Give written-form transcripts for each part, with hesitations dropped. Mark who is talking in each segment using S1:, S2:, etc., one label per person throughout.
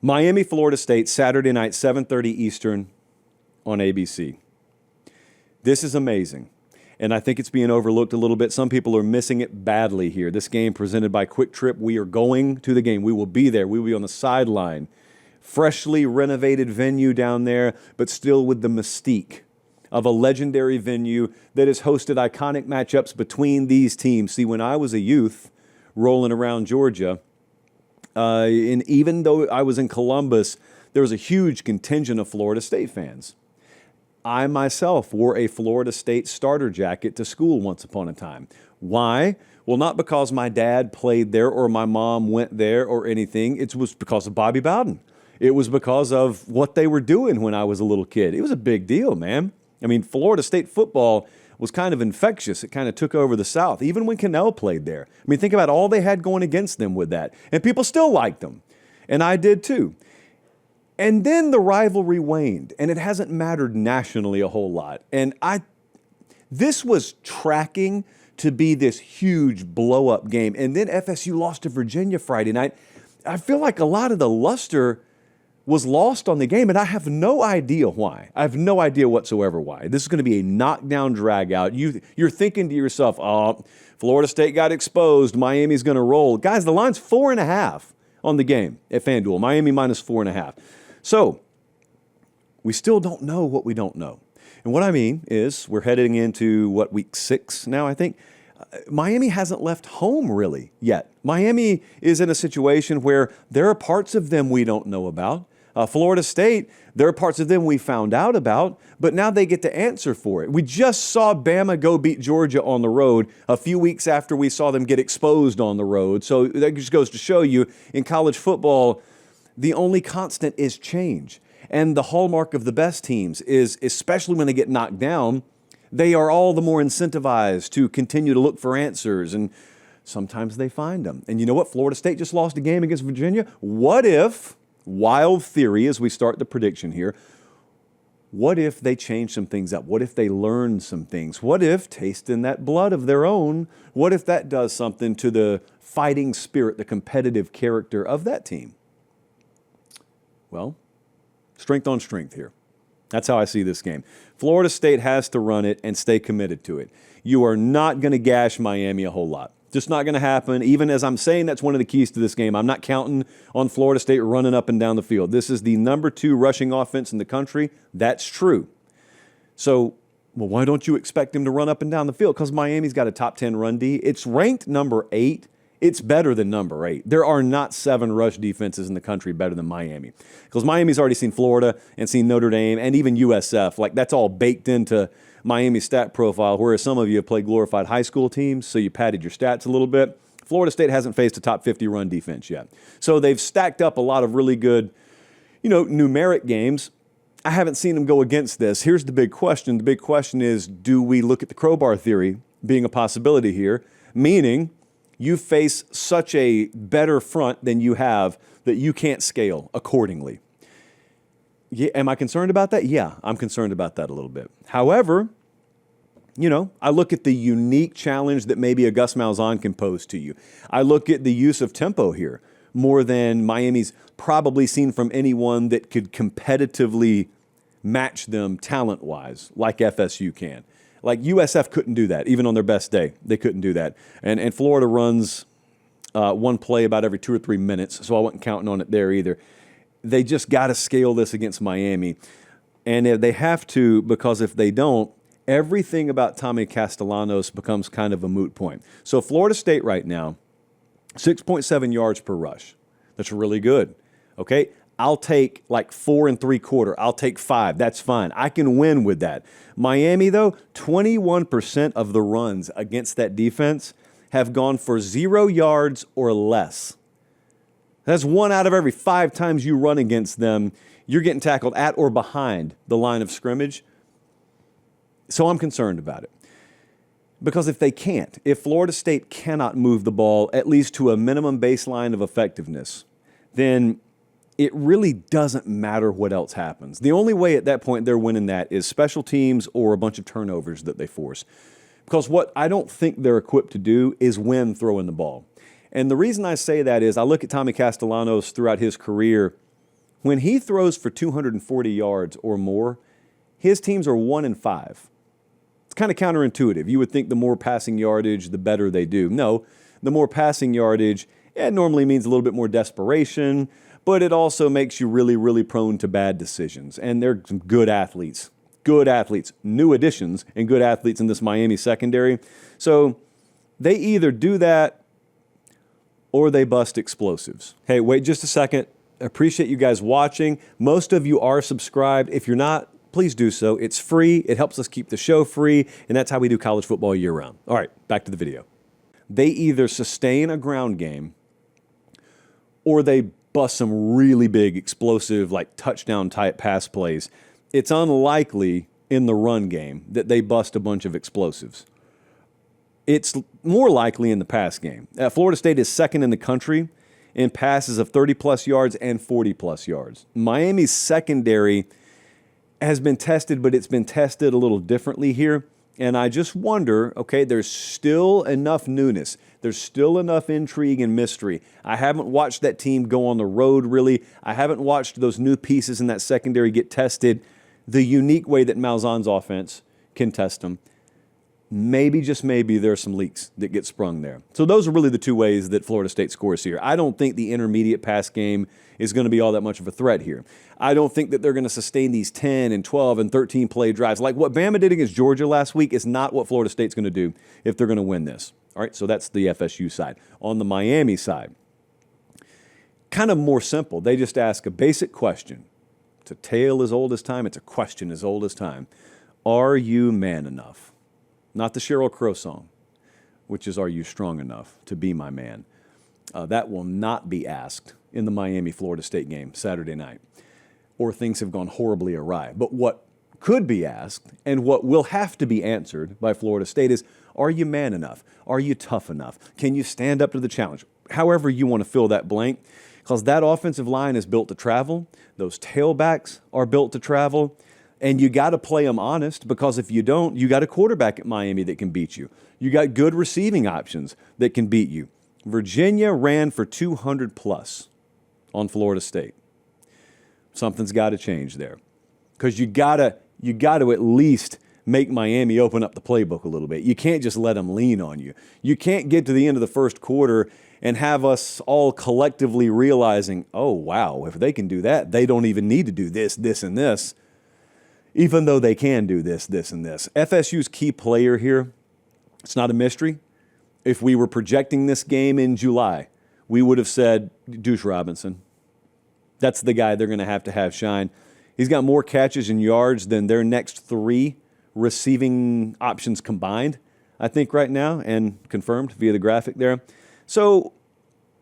S1: Miami, Florida State, Saturday night, 7:30 Eastern on ABC. This is amazing, and I think it's being overlooked a little bit. Some people are missing it badly here. This game presented by Quick Trip. We are going to the game. We will be there. We will be on the sideline. Freshly renovated venue down there, but still with the mystique of a legendary venue that has hosted iconic matchups between these teams. See, when I was a youth rolling around Georgia, and even though I was in Columbus, there was a huge contingent of Florida State fans. I myself wore a Florida State starter jacket to school once upon a time. Why? Well, not because my dad played there or my mom went there or anything. It was because of Bobby Bowden. It was because of what they were doing when I was a little kid. It was a big deal, man. I mean, Florida State football was kind of infectious. It kind of took over the South, even when Cannell played there. I mean, think about all they had going against them with that. And people still liked them. And I did too. And then the rivalry waned, and it hasn't mattered nationally a whole lot. And this was tracking to be this huge blow-up game. And then FSU lost to Virginia Friday night. I feel like a lot of the luster was lost on the game, and I have no idea why. I have no idea whatsoever why. This is going to be a knockdown drag-out. You're thinking to yourself, oh, Florida State got exposed. Miami's going to roll. Guys, the line's 4.5 on the game at FanDuel. Miami minus 4.5. So we still don't know what we don't know. And what I mean is we're heading into, week 6 now, I think. Miami hasn't left home really yet. Miami is in a situation where there are parts of them we don't know about. Florida State, there are parts of them we found out about, but now they get to answer for it. We just saw Bama go beat Georgia on the road a few weeks after we saw them get exposed on the road. So that just goes to show you, in college football, the only constant is change. And the hallmark of the best teams is, especially when they get knocked down, they are all the more incentivized to continue to look for answers, and sometimes they find them. And you know what? Florida State just lost a game against Virginia. What if, wild theory as we start the prediction here, what if they change some things up? What if they learn some things? What if, tasting that blood of their own, what if that does something to the fighting spirit, the competitive character of that team? Well, strength on strength here. That's how I see this game. Florida State has to run it and stay committed to it. You are not going to gash Miami a whole lot. Just not going to happen. Even as I'm saying, that's one of the keys to this game. I'm not counting on Florida State running up and down the field. This is the number 2 rushing offense in the country. That's true. So, well, why don't you expect them to run up and down the field? Because Miami's got a top 10 run D. It's ranked number 8. It's better than number 8. There are not 7 rush defenses in the country better than Miami. Because Miami's already seen Florida and seen Notre Dame and even USF. Like, that's all baked into Miami's stat profile, whereas some of you have played glorified high school teams, so you padded your stats a little bit. Florida State hasn't faced a top 50 run defense yet. So they've stacked up a lot of really good, numeric games. I haven't seen them go against this. Here's the big question. The big question is, do we look at the crowbar theory being a possibility here? Meaning, you face such a better front than you have that you can't scale accordingly. Yeah, am I concerned about that? Yeah, I'm concerned about that a little bit. However, I look at the unique challenge that maybe a Gus Malzahn can pose to you. I look at the use of tempo here more than Miami's probably seen from anyone that could competitively match them talent-wise like FSU can. Like USF couldn't do that, even on their best day. They couldn't do that. And Florida runs one play about every 2 or 3 minutes, so I wasn't counting on it there either. They just got to scale this against Miami. And they have to, because if they don't, everything about Tommy Castellanos becomes kind of a moot point. So Florida State right now, 6.7 yards per rush. That's really good. Okay? I'll take like 4 3/4. I'll take 5. That's fine. I can win with that. Miami, though, 21% of the runs against that defense have gone for 0 yards or less. That's 1 out of every 5 times you run against them, you're getting tackled at or behind the line of scrimmage. So I'm concerned about it. Because if Florida State cannot move the ball at least to a minimum baseline of effectiveness, then it really doesn't matter what else happens. The only way at that point they're winning that is special teams or a bunch of turnovers that they force. Because what I don't think they're equipped to do is win throwing the ball. And the reason I say that is I look at Tommy Castellanos throughout his career, When he throws for 240 yards or more, his teams are 1-5. It's kind of counterintuitive. You would think the more passing yardage, the better they do. No, the more passing yardage, it normally means a little bit more desperation, but it also makes you really, really prone to bad decisions. And they're some good athletes, new additions and good athletes in this Miami secondary. So they either do that or they bust explosives. Hey, wait just a second. I appreciate you guys watching. Most of you are subscribed. If you're not, please do so. It's free. It helps us keep the show free, and that's how we do college football year-round. All right, back to the video. They either sustain a ground game or they bust some really big, explosive, like touchdown-type pass plays. It's unlikely in the run game that they bust a bunch of explosives. It's more likely in the pass game. Florida State is second in the country in passes of 30-plus yards and 40-plus yards. Miami's secondary has been tested, but it's been tested a little differently here. And I just wonder, okay, there's still enough newness. There's still enough intrigue and mystery. I haven't watched that team go on the road, really. I haven't watched those new pieces in that secondary get tested the unique way that Malzahn's offense can test them. Maybe, just maybe, there are some leaks that get sprung there. So those are really the two ways that Florida State scores here. I don't think the intermediate pass game is going to be all that much of a threat here. I don't think that they're going to sustain these 10 and 12 and 13 play drives. Like what Bama did against Georgia last week is not what Florida State's going to do if they're going to win this. All right, so that's the FSU side. On the Miami side, kind of more simple. They just ask a basic question. It's a tale as old as time. It's a question as old as time. Are you man enough? Not the Sheryl Crow song, which is, are you strong enough to be my man? That will not be asked in the Miami-Florida State game Saturday night, or things have gone horribly awry. But what could be asked and what will have to be answered by Florida State is, are you man enough? Are you tough enough? Can you stand up to the challenge? However you want to fill that blank, because that offensive line is built to travel. Those tailbacks are built to travel. And you got to play them honest, because if you don't, you got a quarterback at Miami that can beat you. You got good receiving options that can beat you. Virginia ran for 200+ on Florida State. Something's got to change there, because you got to at least make Miami open up the playbook a little bit. You can't just let them lean on you. You can't get to the end of the first quarter and have us all collectively realizing, oh, wow, if they can do that, they don't even need to do this, this, and this. Even though they can do this, this, and this. FSU's key player here, it's not a mystery. If we were projecting this game in July, we would have said Deuce Robinson. That's the guy they're going to have shine. He's got more catches and yards than their next three receiving options combined, I think, right now, and confirmed via the graphic there. So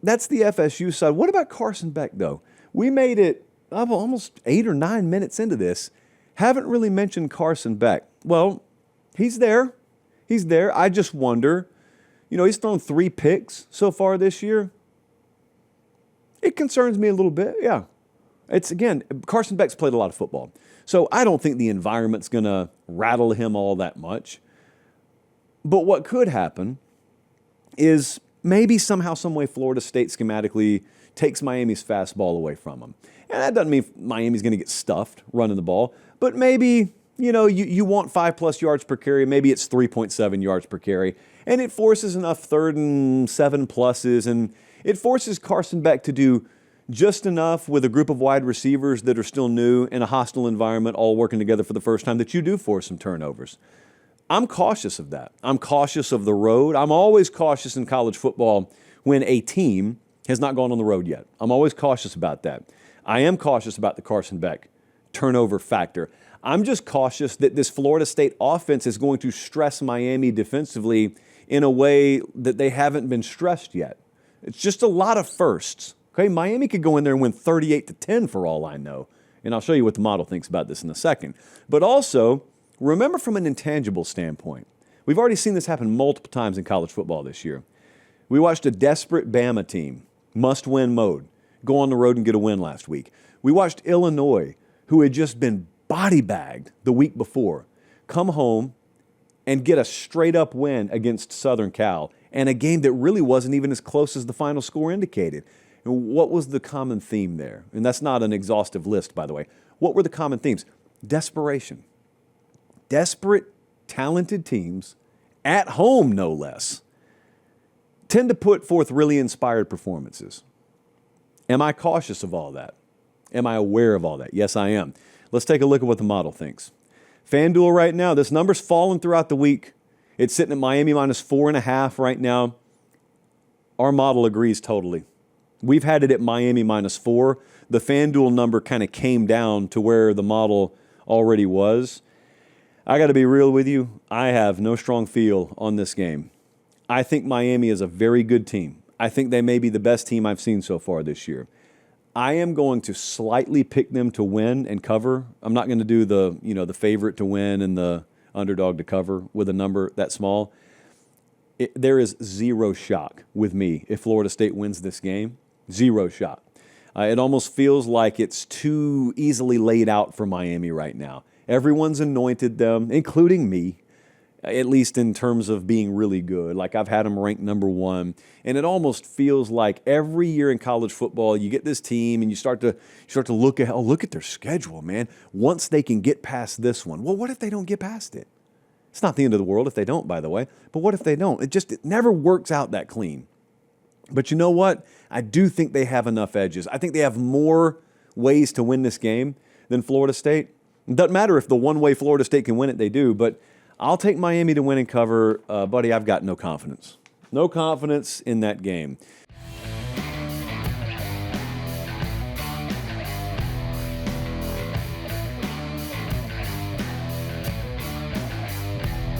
S1: that's the FSU side. What about Carson Beck, though? We made it almost 8 or 9 minutes into this. Haven't really mentioned Carson Beck. Well, he's there. He's there. I just wonder, he's thrown 3 picks so far this year. It concerns me a little bit, yeah. It's, again, Carson Beck's played a lot of football. So I don't think the environment's going to rattle him all that much. But what could happen is maybe somehow, some way, Florida State schematically takes Miami's fastball away from him. And that doesn't mean Miami's going to get stuffed running the ball. But maybe, you want 5+ yards per carry. Maybe it's 3.7 yards per carry. And it forces enough 3rd and 7+s. And it forces Carson Beck to do just enough with a group of wide receivers that are still new in a hostile environment, all working together for the first time, that you do force some turnovers. I'm cautious of that. I'm cautious of the road. I'm always cautious in college football when a team has not gone on the road yet. I'm always cautious about that. I am cautious about the Carson Beck turnover factor. I'm just cautious that this Florida State offense is going to stress Miami defensively in a way that they haven't been stressed yet. It's just a lot of firsts. Okay, Miami could go in there and win 38-10 for all I know. And I'll show you what the model thinks about this in a second. But also, remember from an intangible standpoint, we've already seen this happen multiple times in college football this year. We watched a desperate Bama team, must-win mode, go on the road and get a win last week. We watched Illinois, who had just been body-bagged the week before, come home and get a straight-up win against Southern Cal, and a game that really wasn't even as close as the final score indicated. What was the common theme there? And that's not an exhaustive list, by the way. What were the common themes? Desperation. Desperate, talented teams, at home no less, tend to put forth really inspired performances. Am I cautious of all that? Am I aware of all that? Yes, I am. Let's take a look at what the model thinks. FanDuel right now, this number's fallen throughout the week. It's sitting at Miami minus 4.5 right now. Our model agrees totally. We've had it at Miami minus 4. The FanDuel number kind of came down to where the model already was. I got to be real with you. I have no strong feel on this game. I think Miami is a very good team. I think they may be the best team I've seen so far this year. I am going to slightly pick them to win and cover. I'm not going to do the favorite to win and the underdog to cover with a number that small. There is zero shock with me if Florida State wins this game. Zero shock. It almost feels like it's too easily laid out for Miami right now. Everyone's anointed them, including me, at least in terms of being really good. Like I've had them ranked number 1. And it almost feels like every year in college football, you get this team and you start to look at their schedule, man. Once they can get past this one. Well, what if they don't get past it? It's not the end of the world if they don't, by the way. But what if they don't? It never works out that clean. But you know what? I do think they have enough edges. I think they have more ways to win this game than Florida State. It doesn't matter if the one way Florida State can win it, they do. But I'll take Miami to win and cover. Buddy, I've got no confidence. No confidence in that game.